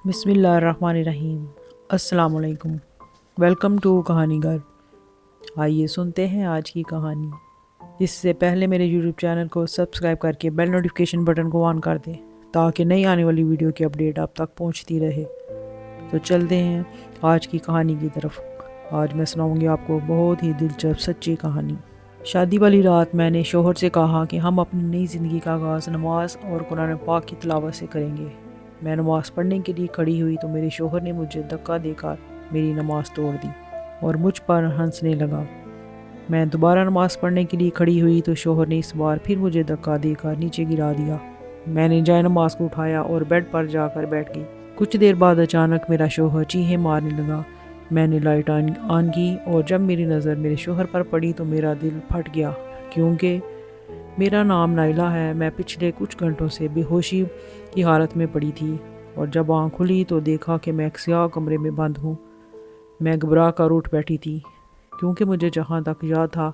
بسم اللہ الرحمن الرحیم۔ السلام علیکم، ویلکم ٹو کہانی گھر۔ آئیے سنتے ہیں آج کی کہانی۔ اس سے پہلے میرے یوٹیوب چینل کو سبسکرائب کر کے بیل نوٹیفیکیشن بٹن کو آن کر دیں تاکہ نئی آنے والی ویڈیو کی اپڈیٹ آپ تک پہنچتی رہے۔ تو چلتے ہیں آج کی کہانی کی طرف۔ آج میں سناؤں گی آپ کو بہت ہی دلچسپ سچی کہانی۔ شادی والی رات میں نے شوہر سے کہا کہ ہم اپنی نئی زندگی کا آغاز نماز اور قرآن پاک کی تلاوت سے کریں گے۔ میں نماز پڑھنے کے لیے کھڑی ہوئی تو میرے شوہر نے مجھے دھکا دے کر میری نماز توڑ دی اور مجھ پر ہنسنے لگا۔ میں دوبارہ نماز پڑھنے کے لیے کھڑی ہوئی تو شوہر نے اس بار پھر مجھے دھکا دے کر نیچے گرا دیا۔ میں نے جائے نماز کو اٹھایا اور بیڈ پر جا کر بیٹھ گئی۔ کچھ دیر بعد اچانک میرا شوہر چیخیں مارنے لگا۔ میں نے لائٹ آن کی اور جب میری نظر میرے شوہر پر پڑی تو میرا دل پھٹ گیا، کیونکہ میرا نام نائلہ ہے۔ میں پچھلے کچھ گھنٹوں سے بے ہوشی کی حالت میں پڑی تھی اور جب آنکھ کھلی تو دیکھا کہ میں ایک سیاہ کمرے میں بند ہوں۔ میں گھبرا کر اٹھ بیٹھی تھی، کیونکہ مجھے جہاں تک یاد تھا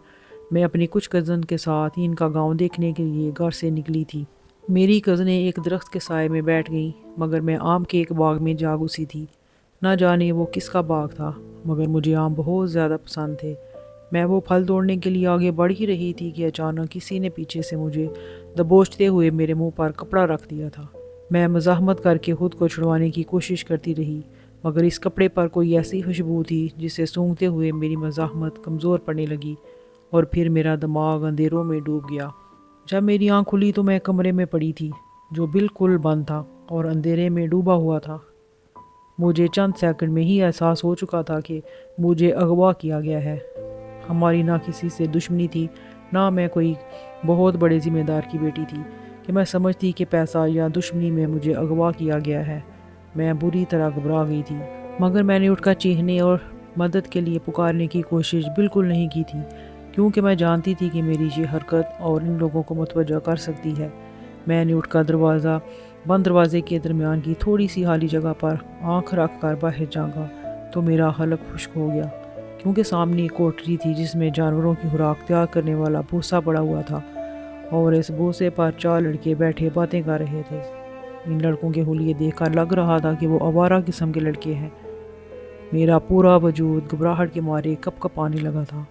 میں اپنی کچھ کزن کے ساتھ ان کا گاؤں دیکھنے کے لیے گھر سے نکلی تھی۔ میری کزنیں ایک درخت کے سائے میں بیٹھ گئیں، مگر میں آم کے ایک باغ میں جا گھسی تھی۔ نہ جانے وہ کس کا باغ تھا، مگر مجھے آم بہت زیادہ پسند تھے۔ میں وہ پھل توڑنے کے لیے آگے بڑھ ہی رہی تھی کہ اچانک کسی نے پیچھے سے مجھے دبوچتے ہوئے میرے منہ پر کپڑا رکھ دیا تھا۔ میں مزاحمت کر کے خود کو چھڑوانے کی کوشش کرتی رہی، مگر اس کپڑے پر کوئی ایسی خوشبو تھی جسے سونگھتے ہوئے میری مزاحمت کمزور پڑنے لگی اور پھر میرا دماغ اندھیروں میں ڈوب گیا۔ جب میری آنکھ کھلی تو میں کمرے میں پڑی تھی جو بالکل بند تھا اور اندھیرے میں ڈوبا ہوا تھا۔ مجھے چند سیکنڈ میں ہی احساس ہو چکا تھا کہ مجھے اغوا کیا گیا ہے۔ ہماری نہ کسی سے دشمنی تھی، نہ میں کوئی بہت بڑے ذمہ دار کی بیٹی تھی کہ میں سمجھتی کہ پیسہ یا دشمنی میں مجھے اغوا کیا گیا ہے۔ میں بری طرح گھبرا گئی تھی، مگر میں نے اٹھ کر چیخنے اور مدد کے لیے پکارنے کی کوشش بالکل نہیں کی تھی، کیونکہ میں جانتی تھی کہ میری یہ حرکت اور ان لوگوں کو متوجہ کر سکتی ہے۔ میں نے اٹھ کر بند دروازے کے درمیان کی تھوڑی سی خالی جگہ پر آنکھ رکھ کر باہر جھانکا تو میرا حلق خشک ہو گیا، کیونکہ سامنے ایک کوٹری تھی جس میں جانوروں کی خوراک تیار کرنے والا بھوسا پڑا ہوا تھا اور اس بھوسے پر 4 لڑکے بیٹھے باتیں کر رہے تھے۔ ان لڑکوں کے حلیے دیکھ کر لگ رہا تھا کہ وہ آوارہ قسم کے لڑکے ہیں۔ میرا پورا وجود گھبراہٹ کے مارے کپ کپانے لگا تھا۔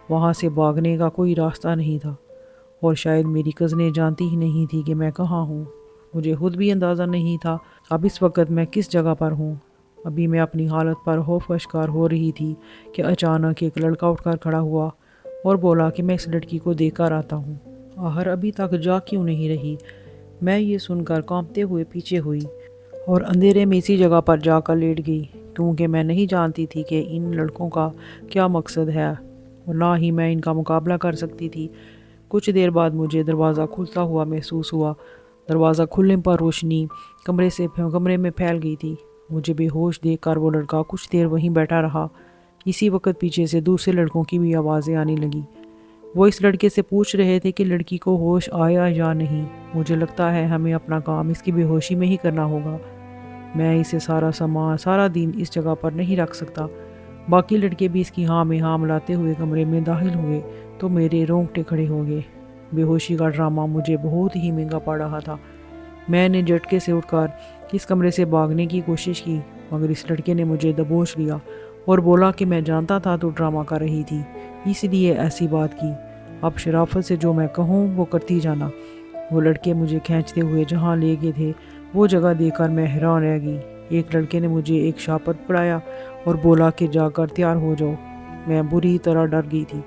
وہاں سے بھاگنے کا کوئی راستہ نہیں تھا اور شاید میری کزنیں جانتی ہی نہیں تھی کہ میں کہاں ہوں۔ مجھے خود بھی اندازہ نہیں تھا اب اس وقت میں کس جگہ پر ہوں۔ ابھی میں اپنی حالت پر خوف کا شکار ہو رہی تھی کہ اچانک ایک لڑکا اٹھ کر کھڑا ہوا اور بولا کہ میں اس لڑکی کو دیکھ کر آتا ہوں۔ آخر ابھی تک جا کیوں نہیں رہی؟ میں یہ سن کر کانپتے ہوئے پیچھے ہوئی اور اندھیرے میں اسی جگہ پر جا کر لیٹ گئی، کیونکہ میں نہیں جانتی تھی کہ ان لڑکوں کا کیا مقصد ہے اور نہ ہی میں ان کا مقابلہ کر سکتی تھی۔ کچھ دیر بعد مجھے دروازہ کھلتا ہوا محسوس ہوا۔ دروازہ کھلنے پر روشنی کمرے میں پھیل گئی تھی۔ مجھے بے ہوش دیکھ کر وہ لڑکا کچھ دیر وہیں بیٹھا رہا۔ اسی وقت پیچھے سے دوسرے لڑکوں کی بھی آوازیں آنے لگیں۔ وہ اس لڑکے سے پوچھ رہے تھے کہ لڑکی کو ہوش آیا یا نہیں۔ مجھے لگتا ہے ہمیں اپنا کام اس کی بے ہوشی میں ہی کرنا ہوگا۔ میں اسے سارا دن اس جگہ پر نہیں رکھ سکتا۔ باقی لڑکے بھی اس کی ہاں میں ہاں ملاتے ہوئے کمرے میں داخل ہوئے تو میرے رونگٹے کھڑے ہو گئے۔ بے ہوشی کا ڈرامہ مجھے بہت ہی مہنگا پڑ رہا تھا۔ میں نے جھٹکے سے اٹھ کر اس کمرے سے بھاگنے کی کوشش کی، مگر اس لڑکے نے مجھے دبوچ لیا اور بولا کہ میں جانتا تھا تو ڈرامہ کر رہی تھی، اس لیے ایسی بات کی۔ اب شرافت سے جو میں کہوں وہ کرتی جانا۔ وہ لڑکے مجھے کھینچتے ہوئے جہاں لے گئے تھے وہ جگہ دیکھ کر میں حیران رہ گئی۔ ایک لڑکے نے مجھے ایک شاپر پکڑایا اور بولا کہ جا کر تیار ہو جاؤ۔ میں بری طرح ڈر گئی تھی۔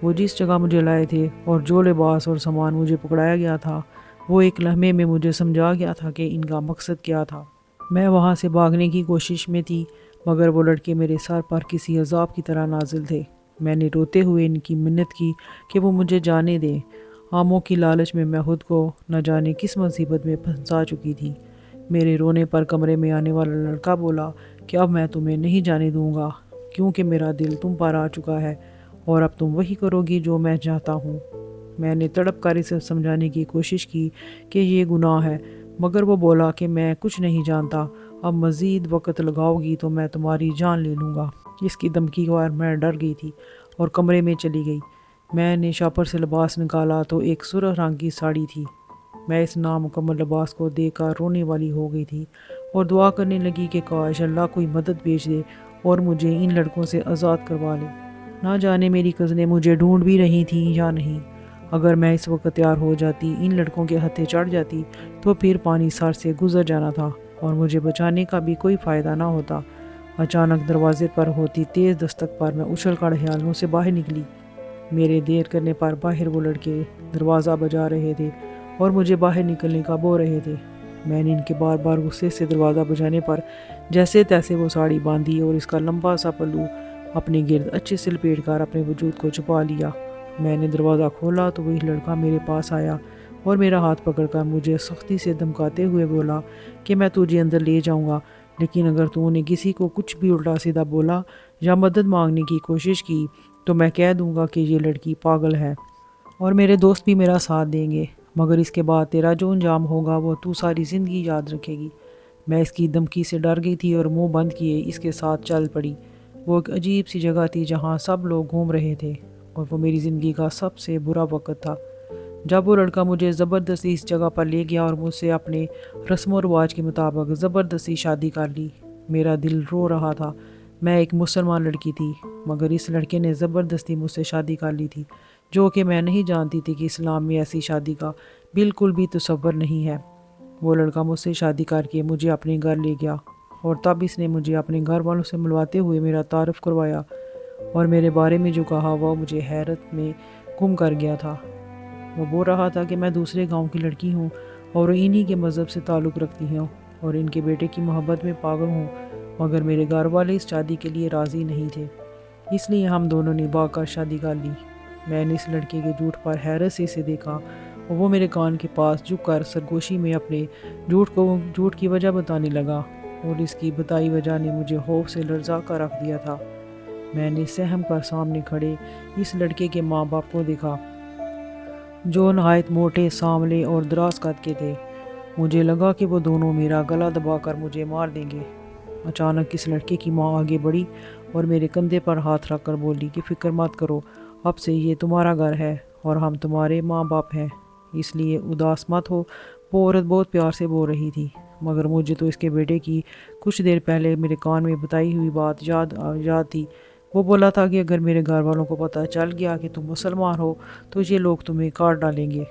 وہ جس جگہ مجھے لائے تھے اور جو لباس اور سامان مجھے پکڑایا گیا تھا وہ ایک لمحے میں مجھے سمجھا گیا تھا کہ ان کا مقصد کیا تھا۔ میں وہاں سے بھاگنے کی کوشش میں تھی، مگر وہ لڑکے میرے سر پر کسی عذاب کی طرح نازل تھے۔ میں نے روتے ہوئے ان کی منت کی کہ وہ مجھے جانے دیں۔ آموں کی لالچ میں خود کو نہ جانے کس مصیبت میں پھنسا چکی تھی۔ میرے رونے پر کمرے میں آنے والا لڑکا بولا کہ اب میں تمہیں نہیں جانے دوں گا، کیونکہ میرا دل تم پر آ چکا ہے اور اب تم وہی کرو گی جو میں چاہتا ہوں۔ میں نے تڑپ کر اسے سمجھانے کی کوشش کی کہ یہ گناہ ہے، مگر وہ بولا کہ میں کچھ نہیں جانتا، اب مزید وقت لگاؤ گی تو میں تمہاری جان لے لوں گا۔ اس کی دھمکی پر میں ڈر گئی تھی اور کمرے میں چلی گئی۔ میں نے شاپر سے لباس نکالا تو ایک سرخ رنگ کی ساڑی تھی۔ میں اس نامکمل لباس کو دیکھ کر رونے والی ہو گئی تھی اور دعا کرنے لگی کہ کاش اللہ کوئی مدد بھیج دے اور مجھے ان لڑکوں سے آزاد کروا لے۔ نہ جانے میری کزنیں مجھے ڈھونڈ بھی رہی تھیں یا نہیں۔ اگر میں اس وقت تیار ہو جاتی، ان لڑکوں کے ہتھے چڑھ جاتی، تو پھر پانی سر سے گزر جانا تھا اور مجھے بچانے کا بھی کوئی فائدہ نہ ہوتا۔ اچانک دروازے پر ہوتی تیز دستک پر میں اچھل کر خیالوں سے باہر نکلی۔ میرے دیر کرنے پر باہر وہ لڑکے دروازہ بجا رہے تھے اور مجھے باہر نکلنے کا بول رہے تھے۔ میں نے ان کے بار بار غصے سے دروازہ بجانے پر جیسے تیسے وہ ساڑی باندھی اور اس کا لمبا سا پلو اپنے گرد اچھے سے لپیٹ کر اپنے وجود کو چھپا لیا۔ میں نے دروازہ کھولا تو وہی لڑکا میرے پاس آیا اور میرا ہاتھ پکڑ کر مجھے سختی سے دھمکاتے ہوئے بولا کہ میں تجھے اندر لے جاؤں گا، لیکن اگر تو نے کسی کو کچھ بھی الٹا سیدھا بولا یا مدد مانگنے کی کوشش کی تو میں کہہ دوں گا کہ یہ لڑکی پاگل ہے اور میرے دوست بھی میرا ساتھ دیں گے، مگر اس کے بعد تیرا جو انجام ہوگا وہ تو ساری زندگی یاد رکھے گی۔ میں اس کی دھمکی سے ڈر گئی تھی اور منہ بند کیے اس کے ساتھ چل پڑی۔ وہ ایک عجیب سی جگہ تھی جہاں سب لوگ گھوم رہے تھے اور وہ میری زندگی کا سب سے برا وقت تھا۔ جب وہ لڑکا مجھے زبردستی اس جگہ پر لے گیا اور مجھ سے اپنے رسم و رواج کے مطابق زبردستی شادی کر لی، میرا دل رو رہا تھا۔ میں ایک مسلمان لڑکی تھی، مگر اس لڑکے نے زبردستی مجھ سے شادی کر لی تھی، جو کہ میں نہیں جانتی تھی کہ اسلام میں ایسی شادی کا بالکل بھی تصور نہیں ہے۔ وہ لڑکا مجھ سے شادی کر کے مجھے اپنے گھر لے گیا اور تب اس نے مجھے اپنے گھر والوں سے ملواتے ہوئے میرا تعارف کروایا اور میرے بارے میں جو کہا وہ مجھے حیرت میں گم کر گیا تھا۔ وہ بول رہا تھا کہ میں دوسرے گاؤں کی لڑکی ہوں اور انہی کے مذہب سے تعلق رکھتی ہوں اور ان کے بیٹے کی محبت میں پاگل ہوں، مگر میرے گھر والے اس شادی کے لیے راضی نہیں تھے، اس لیے ہم دونوں نے بھاگ کر شادی کر لی۔ میں نے اس لڑکے کے جھوٹ پر حیرت سے اسے دیکھا اور وہ میرے کان کے پاس جھک کر سرگوشی میں اپنے جھوٹ کی وجہ بتانے لگا اور اس کی بتائی وجہ نے مجھے خوف سے لرزا کر رکھ دیا تھا۔ میں نے سہم کر سامنے کھڑے اس لڑکے کے ماں باپ کو دیکھا، جو نہایت موٹے، سانولے اور دراز قد کے تھے۔ مجھے لگا کہ وہ دونوں میرا گلا دبا کر مجھے مار دیں گے۔ اچانک اس لڑکے کی ماں آگے بڑھی اور میرے کندھے پر ہاتھ رکھ کر بولی کہ فکر مت کرو، اب سے یہ تمہارا گھر ہے اور ہم تمہارے ماں باپ ہیں، اس لیے اداس مت ہو۔ وہ عورت بہت پیار سے بول رہی تھی، مگر مجھے تو اس کے بیٹے کی کچھ دیر پہلے میرے کان میں بتائی ہوئی بات یاد تھی۔ وہ بولا تھا کہ اگر میرے گھر والوں کو پتہ چل گیا کہ تم مسلمان ہو تو یہ لوگ تمہیں کاٹ ڈالیں گے۔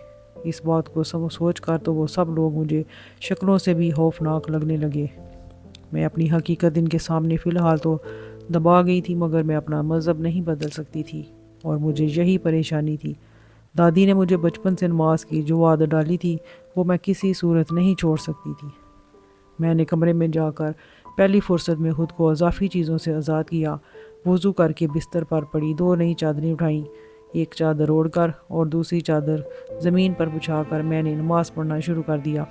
اس بات کو سوچ کر تو وہ سب لوگ مجھے شکلوں سے بھی خوفناک لگنے لگے۔ میں اپنی حقیقت ان کے سامنے فی الحال تو دبا گئی تھی، مگر میں اپنا مذہب نہیں بدل سکتی تھی اور مجھے یہی پریشانی تھی۔ دادی نے مجھے بچپن سے نماز کی جو عادت ڈالی تھی وہ میں کسی صورت نہیں چھوڑ سکتی تھی۔ میں نے کمرے میں جا کر پہلی فرصت میں خود کو اضافی چیزوں سے آزاد کیا، وضو کر کے بستر پر پڑی 2 نئی چادریں اٹھائیں، ایک چادر اوڑھ کر اور دوسری چادر زمین پر بچھا کر میں نے نماز پڑھنا شروع کر دیا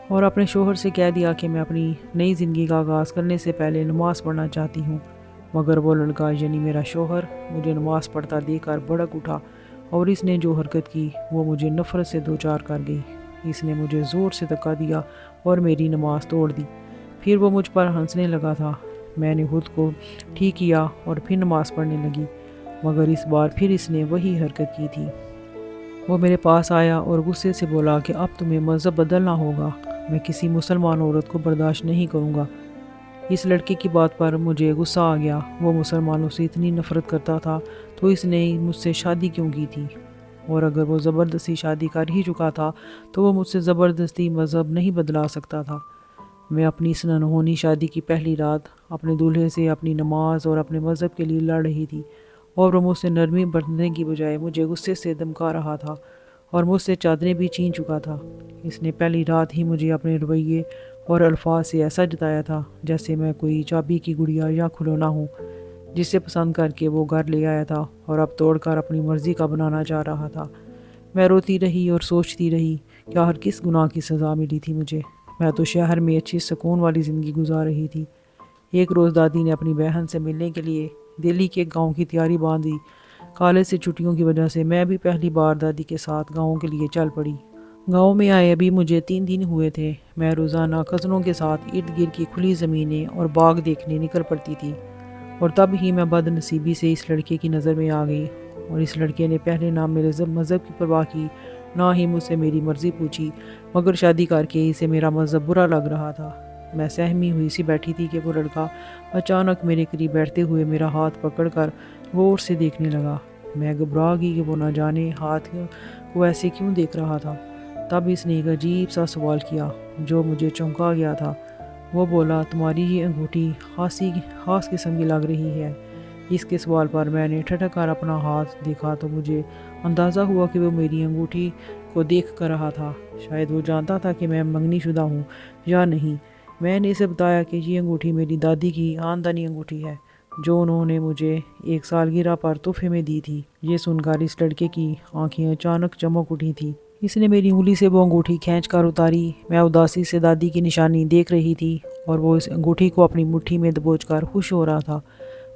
اور اپنے شوہر سے کہہ دیا کہ میں اپنی نئی زندگی کا آغاز کرنے سے پہلے نماز پڑھنا چاہتی ہوں۔ مگر وہ لڑکا یعنی میرا شوہر مجھے نماز پڑھتا دیکھ کر بھڑک اٹھا اور اس نے جو حرکت کی وہ مجھے نفرت سے دوچار کر گئی۔ اس نے مجھے زور سے دھکا دیا اور میری نماز توڑ دی۔ پھر وہ مجھ پر ہنسنے لگا تھا۔ میں نے خود کو ٹھیک کیا اور پھر نماز پڑھنے لگی، مگر اس بار پھر اس نے وہی حرکت کی تھی۔ وہ میرے پاس آیا اور غصے سے بولا کہ اب تمہیں مذہب بدلنا ہوگا، میں کسی مسلمان عورت کو برداشت نہیں کروں گا۔ اس لڑکے کی بات پر مجھے غصہ آ گیا۔ وہ مسلمانوں سے اتنی نفرت کرتا تھا تو اس نے مجھ سے شادی کیوں کی تھی؟ اور اگر وہ زبردستی شادی کر ہی چکا تھا تو وہ مجھ سے زبردستی مذہب نہیں بدلا سکتا تھا۔ میں اپنی اس انہونی شادی کی پہلی رات اپنے دولہے سے اپنی نماز اور اپنے مذہب کے لیے لڑ رہی تھی اور وہ مجھ سے نرمی برتنے کی بجائے مجھے غصے سے دھمکا رہا تھا اور مجھ سے چادریں بھی چھین چکا تھا۔ اس نے پہلی رات ہی مجھے اپنے رویے اور الفاظ سے ایسا جتایا تھا جیسے میں کوئی چابی کی گڑیا یا کھلونا ہوں جسے پسند کر کے وہ گھر لے آیا تھا اور اب توڑ کر اپنی مرضی کا بنانا چاہ رہا تھا۔ میں روتی رہی اور سوچتی رہی کہ ہر کس گناہ کی سزا ملی تھی مجھے۔ میں تو شہر میں اچھی سکون والی زندگی گزار رہی تھی۔ ایک روز دادی نے اپنی بہن سے ملنے کے لیے دہلی کے گاؤں کی تیاری باندھی۔ کالج سے چھٹیوں کی وجہ سے میں بھی پہلی بار دادی کے ساتھ گاؤں کے لیے چل پڑی۔ گاؤں میں آئے ابھی مجھے 3 دن ہوئے تھے۔ میں روزانہ کزنوں کے ساتھ ارد گرد کی کھلی زمینیں اور باغ دیکھنے نکل پڑتی تھی، اور تب ہی میں بد نصیبی سے اس لڑکے کی نظر میں آ گئی، اور اس لڑکے نے پہلے نہ میرے مذہب کی پرواہ کی، نہ ہی مجھ سے میری مرضی پوچھی، مگر شادی کر کے اسے میرا مذہب برا لگ رہا تھا۔ میں سہمی ہوئی سی بیٹھی تھی کہ وہ لڑکا اچانک میرے قریب بیٹھتے ہوئے میرا ہاتھ پکڑ کر غور سے دیکھنے لگا۔ میں گھبرا گئی کہ وہ نہ جانے ہاتھ کو ایسے کیوں دیکھ رہا تھا۔ تب اس نے ایک عجیب سا سوال کیا جو مجھے چونکا گیا تھا۔ وہ بولا، تمہاری یہ انگوٹھی خاص قسم کی لگ رہی ہے۔ اس کے سوال پر میں نے ٹھٹک کر اپنا ہاتھ دیکھا تو مجھے اندازہ ہوا کہ وہ میری انگوٹھی کو دیکھ کر رہا تھا۔ شاید وہ جانتا تھا کہ میں منگنی شدہ ہوں یا نہیں۔ میں نے اسے بتایا کہ یہ انگوٹھی میری دادی کی خاندانی انگوٹھی ہے جو انہوں نے مجھے ایک سالگرہ پر تحفے میں دی تھی۔ یہ سن کر اس لڑکے کی آنکھیں اچانک چمک اٹھی تھیں۔ اس نے میری انگلی سے وہ انگوٹھی کھینچ کر اتاری۔ میں اداسی سے دادی کی نشانی دیکھ رہی تھی اور وہ اس انگوٹھی کو اپنی مٹھی میں دبوچ کر خوش ہو رہا تھا۔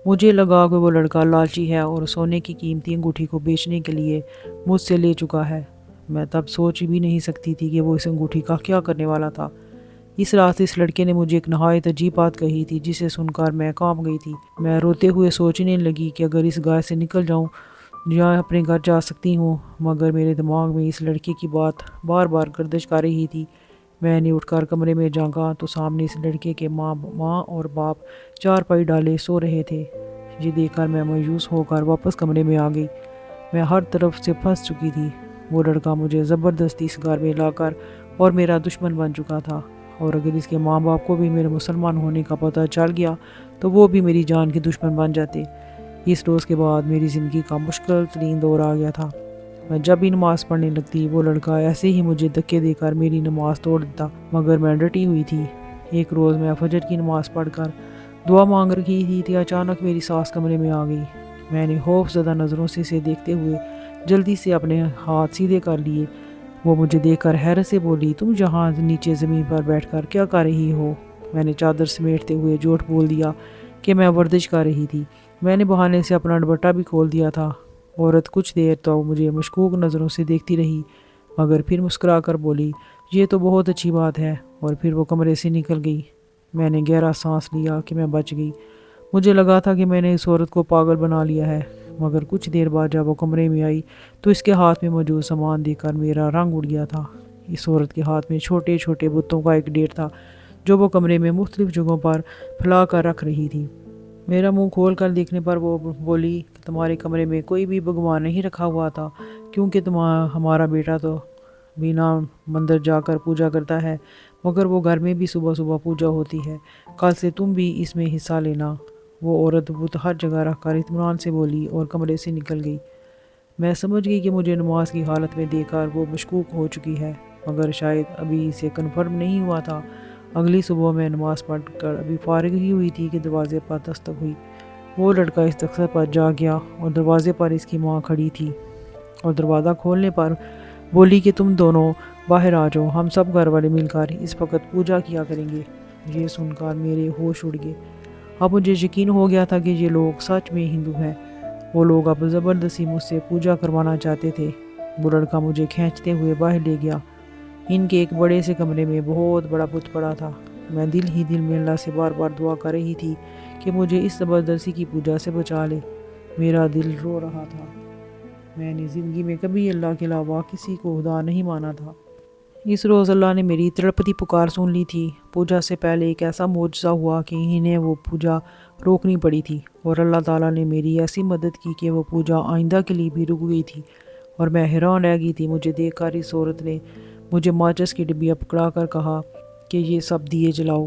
مجھے لگا کہ وہ لڑکا لالچی ہے اور سونے کی قیمتی انگوٹھی کو بیچنے کے لیے مجھ سے لے چکا ہے۔ میں تب سوچ بھی نہیں سکتی تھی کہ وہ اس انگوٹھی کا کیا کرنے والا تھا۔ اس رات اس لڑکے نے مجھے ایک نہایت عجیب بات کہی تھی جسے سن کر میں کانپ گئی تھی۔ میں روتے ہوئے سوچنے لگی کہ اگر اس گھر سے نکل جاؤں یا اپنے گھر جا سکتی ہوں، مگر میرے دماغ میں اس لڑکے کی بات بار بار گردش کر رہی تھی۔ میں نے اٹھ کر کمرے میں جھانکا تو سامنے اس لڑکے کے ماں اور باپ چارپائی ڈالے سو رہے تھے۔ یہ دیکھ کر میں مایوس ہو کر واپس کمرے میں آ گئی۔ میں ہر طرف سے پھنس چکی تھی۔ وہ لڑکا مجھے زبردستی اس گھر میں لا کر اور میرا دشمن بن چکا تھا، اور اگر اس کے ماں باپ کو بھی میرے مسلمان ہونے کا پتہ چل گیا تو وہ بھی میری جان کے دشمن بن جاتے۔ اس روز کے بعد میری زندگی کا مشکل ترین دور آ گیا تھا۔ میں جب بھی نماز پڑھنے لگتی وہ لڑکا ایسے ہی مجھے دھکے دے کر میری نماز توڑ دیتا، مگر میں ڈٹی ہوئی تھی۔ ایک روز میں فجر کی نماز پڑھ کر دعا مانگ رہی تھی کہ اچانک میری ساس کمرے میں آ گئی۔ میں نے خوف زدہ نظروں سے اسے دیکھتے ہوئے جلدی سے اپنے ہاتھ سیدھے کر لیے۔ وہ مجھے دیکھ کر حیرت سے بولی، تم یہاں نیچے زمین پر بیٹھ کر کیا کر رہی ہو؟ میں نے چادر سمیٹتے ہوئے جھوٹ بول دیا کہ میں ورزش کر رہی تھی۔ میں نے بہانے سے اپنا دوپٹہ بھی کھول دیا تھا۔ عورت کچھ دیر تو مجھے مشکوک نظروں سے دیکھتی رہی، مگر پھر مسکرا کر بولی، یہ تو بہت اچھی بات ہے، اور پھر وہ کمرے سے نکل گئی۔ میں نے گہرا سانس لیا کہ میں بچ گئی۔ مجھے لگا تھا کہ میں نے اس عورت کو پاگل بنا لیا ہے، مگر کچھ دیر بعد جب وہ کمرے میں آئی تو اس کے ہاتھ میں موجود سامان دیکھ کر میرا رنگ اڑ گیا تھا۔ اس عورت کے ہاتھ میں چھوٹے چھوٹے بتوں کا ایک ڈھیر تھا جو وہ کمرے میں مختلف جگہوں پر پھیلا کر رکھ رہی تھی۔ میرا منہ کھول کر دیکھنے پر وہ بولی کہ تمہارے کمرے میں کوئی بھی بھگوان نہیں رکھا ہوا تھا، کیونکہ ہمارا بیٹا تو بنا مندر جا کر پوجا کرتا ہے، مگر وہ گھر میں بھی صبح صبح پوجا ہوتی ہے، کل سے تم بھی اس میں حصہ لینا۔ وہ عورت بت ہر جگہ رکھ کر اطمینان سے بولی اور کمرے سے نکل گئی۔ میں سمجھ گئی کہ مجھے نماز کی حالت میں دیکھ کر وہ مشکوک ہو چکی ہے، مگر شاید ابھی اسے کنفرم نہیں ہوا تھا۔ اگلی صبح میں نماز پڑھ کر ابھی فارغ ہی ہوئی تھی کہ دروازے پر دستک ہوئی۔ وہ لڑکا اس دستک پر جا گیا اور دروازے پر اس کی ماں کھڑی تھی، اور دروازہ کھولنے پر بولی کہ تم دونوں باہر آ جاؤ، ہم سب گھر والے مل کر اس وقت پوجا کیا کریں گے۔ یہ سن کر میرے ہوش اڑ گئے۔ اب مجھے یقین ہو گیا تھا کہ یہ لوگ سچ میں ہندو ہیں۔ وہ لوگ اب زبردستی مجھ سے پوجا کروانا چاہتے تھے۔ وہ لڑکا مجھے کھینچتے ہوئے باہر لے گیا۔ ان کے ایک بڑے سے کمرے میں بہت بڑا بت پڑا تھا۔ میں دل ہی دل میں اللہ سے بار بار دعا کر رہی تھی کہ مجھے اس زبردستی کی پوجا سے بچا لے۔ میرا دل رو رہا تھا۔ میں نے زندگی میں کبھی اللہ کے علاوہ کسی کو خدا نہیں مانا تھا۔ اس روز اللہ نے میری تڑپتی پکار سن لی تھی۔ پوجا سے پہلے ایک ایسا معجزہ ہوا کہ انہیں وہ پوجا روکنی پڑی تھی، اور اللہ تعالیٰ نے میری ایسی مدد کی کہ وہ پوجا آئندہ کے لیے بھی رک گئی تھی، اور میں حیران رہ گئی تھی۔ مجھے دیکھ کر اس عورت نے مجھے ماچس کی ڈبیا پکڑا کر کہا کہ یہ سب دیے جلاؤ۔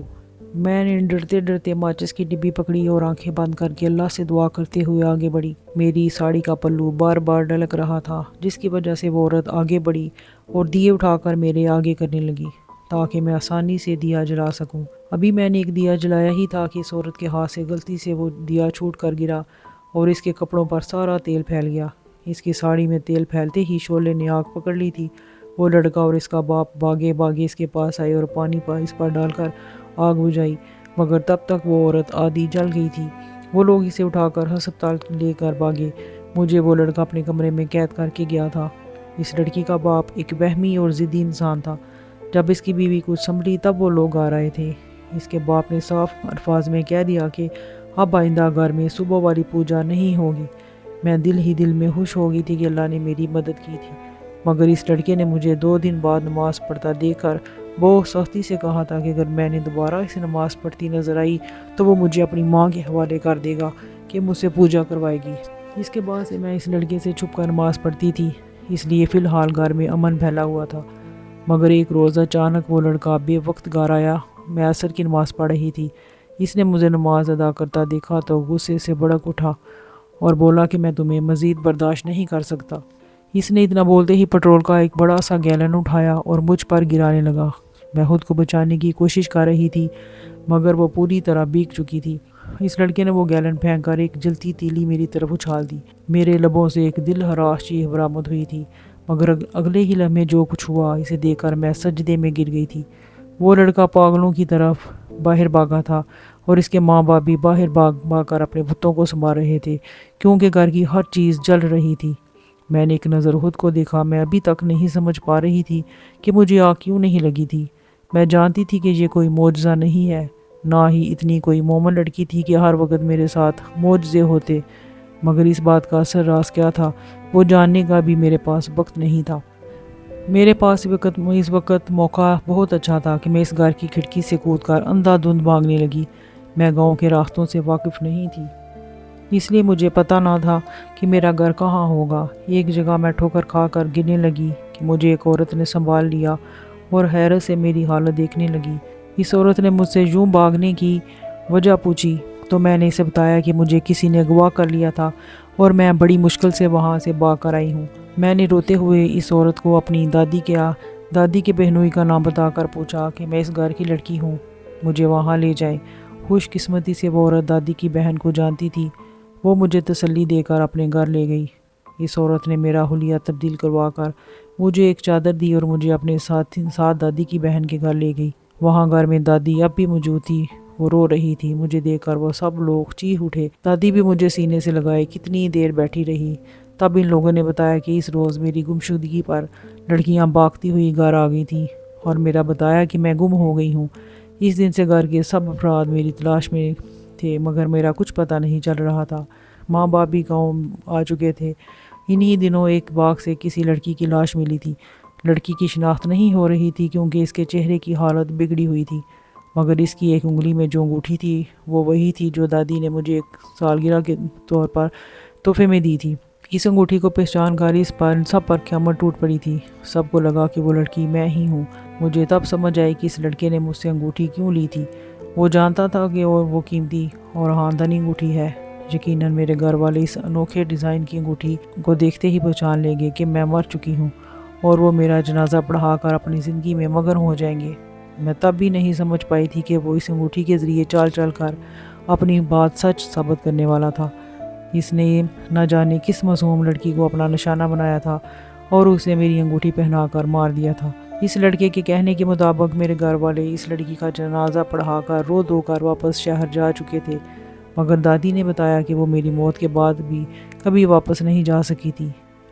میں نے ڈرتے ڈرتے ماچس کی ڈبی پکڑی اور آنکھیں بند کر کے اللہ سے دعا کرتے ہوئے آگے بڑھی۔ میری ساڑی کا پلو بار بار ڈھلک رہا تھا، جس کی وجہ سے وہ عورت آگے بڑھی اور دیے اٹھا کر میرے آگے کرنے لگی تاکہ میں آسانی سے دیا جلا سکوں۔ ابھی میں نے ایک دیا جلایا ہی تھا کہ اس عورت کے ہاتھ سے غلطی سے وہ دیا چھوٹ کر گرا اور اس کے کپڑوں پر سارا تیل پھیل گیا۔ اس کی ساڑی میں تیل پھیلتے ہی شعلے نے آگ پکڑ لی تھی۔ وہ لڑکا اور اس کا باپ بھاگے اس کے پاس آئے اور پانی اس پر ڈال کر آگ بجھائی، مگر تب تک وہ عورت آدھی جل گئی تھی۔ وہ لوگ اسے اٹھا کر ہسپتال لے کر بھاگے۔ مجھے وہ لڑکا اپنے کمرے میں قید کر کے گیا تھا۔ اس لڑکی کا باپ ایک وہمی اور ضدی انسان تھا۔ جب اس کی بیوی کچھ سنبھلی تب وہ لوگ آ رہے تھے۔ اس کے باپ نے صاف الفاظ میں کہہ دیا کہ اب آئندہ گھر میں صبح والی پوجا نہیں ہوگی۔ میں دل ہی دل میں خوش ہو گئی تھی کہ اللہ نے میری مدد کی تھی، مگر اس لڑکے نے مجھے 2 دن بعد نماز پڑھتا دیکھ کر وہ سختی سے کہا تھا کہ اگر میں نے دوبارہ اسے نماز پڑھتی نظر آئی تو وہ مجھے اپنی ماں کے حوالے کر دے گا کہ مجھ سے پوجا کروائے گی۔ اس کے بعد سے میں اس لڑکے سے چھپ کر نماز پڑھتی تھی، اس لیے فی الحال گھر میں امن پھیلا ہوا تھا۔ مگر ایک روز اچانک وہ لڑکا بے وقت گھر آیا۔ میں عصر کی نماز پڑھ رہی تھی، اس نے مجھے نماز ادا کرتا دیکھا تو غصے سے بھڑک اٹھا اور بولا کہ میں تمہیں مزید برداشت نہیں کر سکتا۔ اس نے اتنا بولتے ہی پٹرول کا ایک بڑا سا گیلن اٹھایا اور مجھ پر گرانے لگا۔ میں خود کو بچانے کی کوشش کر رہی تھی مگر وہ پوری طرح بھیگ چکی تھی۔ اس لڑکے نے وہ گیلن پھینک کر ایک جلتی تیلی میری طرف اچھال دی۔ میرے لبوں سے ایک دل ہراس چیخ برآمد ہوئی تھی، مگر اگلے ہی لمحے جو کچھ ہوا اسے دیکھ کر میں سجدے میں گر گئی تھی۔ وہ لڑکا پاگلوں کی طرف باہر بھاگا تھا اور اس کے ماں باپ بھی باہر بھاگ کر اپنے بتوں کو سنبھال رہے تھے کیونکہ گھر کی ہر چیز جل رہی تھی۔ میں نے ایک نظر خود کو دیکھا۔ میں ابھی تک نہیں سمجھ پا رہی تھی کہ مجھے آگ کیوں نہیں لگی تھی۔ میں جانتی تھی کہ یہ کوئی معجزہ نہیں ہے، نہ ہی اتنی کوئی مومن لڑکی تھی کہ ہر وقت میرے ساتھ معجزے ہوتے، مگر اس بات کا اصل راز کیا تھا وہ جاننے کا بھی میرے پاس وقت نہیں تھا۔ میرے پاس اس وقت موقع بہت اچھا تھا کہ میں اس گھر کی کھڑکی سے کود کر اندھا دھند بھاگنے لگی۔ میں گاؤں کے راستوں سے واقف نہیں تھی، اس لیے مجھے پتہ نہ تھا کہ میرا گھر کہاں ہوگا۔ ایک جگہ میں ٹھوکر کھا کر گرنے لگی کہ مجھے ایک عورت نے سنبھال لیا اور حیرت سے میری حالت دیکھنے لگی۔ اس عورت نے مجھ سے یوں بھاگنے کی وجہ پوچھی تو میں نے اسے بتایا کہ مجھے کسی نے اغوا کر لیا تھا اور میں بڑی مشکل سے وہاں سے بھاگ کر آئی ہوں۔ میں نے روتے ہوئے اس عورت کو اپنی دادی کے بہنوئی کا نام بتا کر پوچھا کہ میں اس گھر کی لڑکی ہوں، مجھے وہاں لے جائیں۔ خوش قسمتی سے وہ عورت دادی کی بہن کو جانتی تھی، وہ مجھے تسلی دے کر اپنے گھر لے گئی۔ اس عورت نے میرا حلیہ تبدیل کروا کر مجھے ایک چادر دی اور مجھے اپنے ساتھ دادی کی بہن کے گھر لے گئی۔ وہاں گھر میں دادی اب بھی موجود تھی، وہ رو رہی تھی۔ مجھے دیکھ کر وہ سب لوگ چیخ اٹھے۔ دادی بھی مجھے سینے سے لگائے کتنی دیر بیٹھی رہی۔ تب ان لوگوں نے بتایا کہ اس روز میری گمشدگی پر لڑکیاں بھاگتی ہوئی گھر آ گئی تھیں اور میرا بتایا کہ میں گم ہو گئی ہوں۔ اس دن سے گھر کے سب افراد میری تلاش میں تھے مگر میرا کچھ پتہ نہیں چل رہا تھا۔ ماں باپ بھی گاؤں آ چکے تھے۔ انہی دنوں ایک باغ سے کسی لڑکی کی لاش ملی تھی۔ لڑکی کی شناخت نہیں ہو رہی تھی کیونکہ اس کے چہرے کی حالت بگڑی ہوئی تھی، مگر اس کی ایک انگلی میں جو انگوٹھی تھی وہ وہی تھی جو دادی نے مجھے ایک سالگرہ کے طور پر تحفے میں دی تھی۔ اس انگوٹھی کو پہچان کر سب پر قیامت ٹوٹ پڑی تھی۔ سب کو لگا کہ وہ لڑکی میں ہی ہوں۔ مجھے تب سمجھ آئی کہ اس لڑکے نے مجھ سے انگوٹھی کیوں لی تھی۔ وہ جانتا تھا کہ وہ قیمتی اور خاندانی انگوٹھی ہے۔ یقیناً میرے گھر والے اس انوکھے ڈیزائن کی انگوٹھی کو دیکھتے ہی پہچان لیں گے کہ میں مر چکی ہوں اور وہ میرا جنازہ پڑھا کر اپنی زندگی میں مگن ہو جائیں گے۔ میں تب بھی نہیں سمجھ پائی تھی کہ وہ اس انگوٹھی کے ذریعے چل کر اپنی بات سچ ثابت کرنے والا تھا۔ اس نے نہ جانے کس معصوم لڑکی کو اپنا نشانہ بنایا تھا اور اسے میری انگوٹھی پہنا کر مار دیا تھا۔ اس لڑکے کے کہنے کے مطابق میرے گھر والے اس لڑکی کا جنازہ پڑھا کر رو دھو کر واپس شہر جا چکے تھے، مگر دادی نے بتایا کہ وہ میری موت کے بعد بھی کبھی واپس نہیں جا سکی تھی۔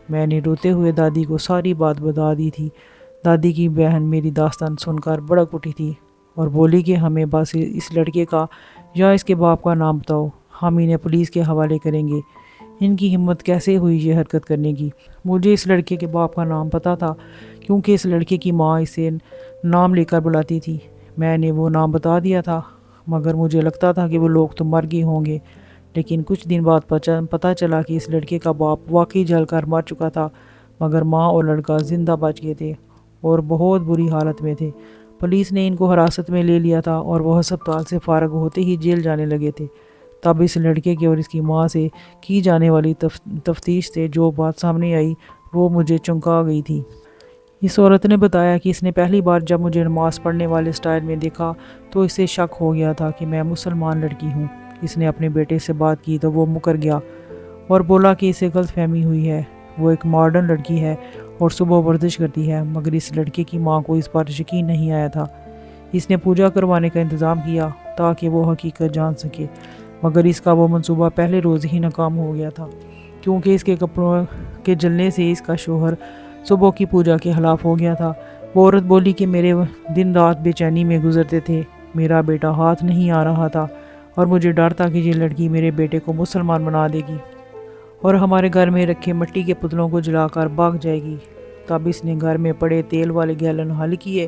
میں نے روتے ہوئے دادی کو ساری بات بتا دی تھی۔ دادی کی بہن میری داستان سن کر بھڑک اٹھی تھی اور بولی کہ ہمیں بس اس لڑکے کا یا اس کے باپ کا نام بتاؤ، ہم انہیں پولیس کے حوالے کریں گے۔ ان کی ہمت کیسے ہوئی یہ حرکت کرنے کی؟ مجھے اس لڑکے کے باپ کا نام پتہ تھا کیونکہ اس لڑکے کی ماں اسے نام لے کر بلاتی تھی۔ میں نے وہ نام بتا دیا تھا، مگر مجھے لگتا تھا کہ وہ لوگ تو مر گئے ہوں گے۔ لیکن کچھ دن بعد پتہ چلا کہ اس لڑکے کا باپ واقعی جل کر مر چکا تھا، مگر ماں اور لڑکا زندہ بچ گئے تھے اور بہت بری حالت میں تھے۔ پولیس نے ان کو حراست میں لے لیا تھا اور وہ ہسپتال سے فارغ ہوتے ہی جیل جانے لگے تھے۔ تب اس لڑکے کے اور اس کی ماں سے کی جانے والی تفتیش سے جو بات سامنے آئی وہ مجھے چونکا گئی تھی۔ اس عورت نے بتایا کہ اس نے پہلی بار جب مجھے نماز پڑھنے والے سٹائل میں دیکھا تو اسے شک ہو گیا تھا کہ میں مسلمان لڑکی ہوں۔ اس نے اپنے بیٹے سے بات کی تو وہ مکر گیا اور بولا کہ اسے غلط فہمی ہوئی ہے، وہ ایک ماڈرن لڑکی ہے اور صبح ورزش کرتی ہے، مگر اس لڑکے کی ماں کو اس پر یقین نہیں آیا تھا۔ اس نے پوجا کروانے کا انتظام کیا تاکہ وہ حقیقت جان سکے، مگر اس کا وہ منصوبہ پہلے روز ہی ناکام ہو گیا تھا کیونکہ اس کے کپڑوں کے جلنے سے اس کا شوہر صبح کی پوجا کے خلاف ہو گیا تھا۔ وہ عورت بولی کہ میرے دن رات بے چینی میں گزرتے تھے، میرا بیٹا ہاتھ نہیں آ رہا تھا اور مجھے ڈر تھا کہ یہ لڑکی میرے بیٹے کو مسلمان بنا دے گی اور ہمارے گھر میں رکھے مٹی کے پتلوں کو جلا کر بھاگ جائے گی۔ تب اس نے گھر میں پڑے تیل والے گیلن حل کیے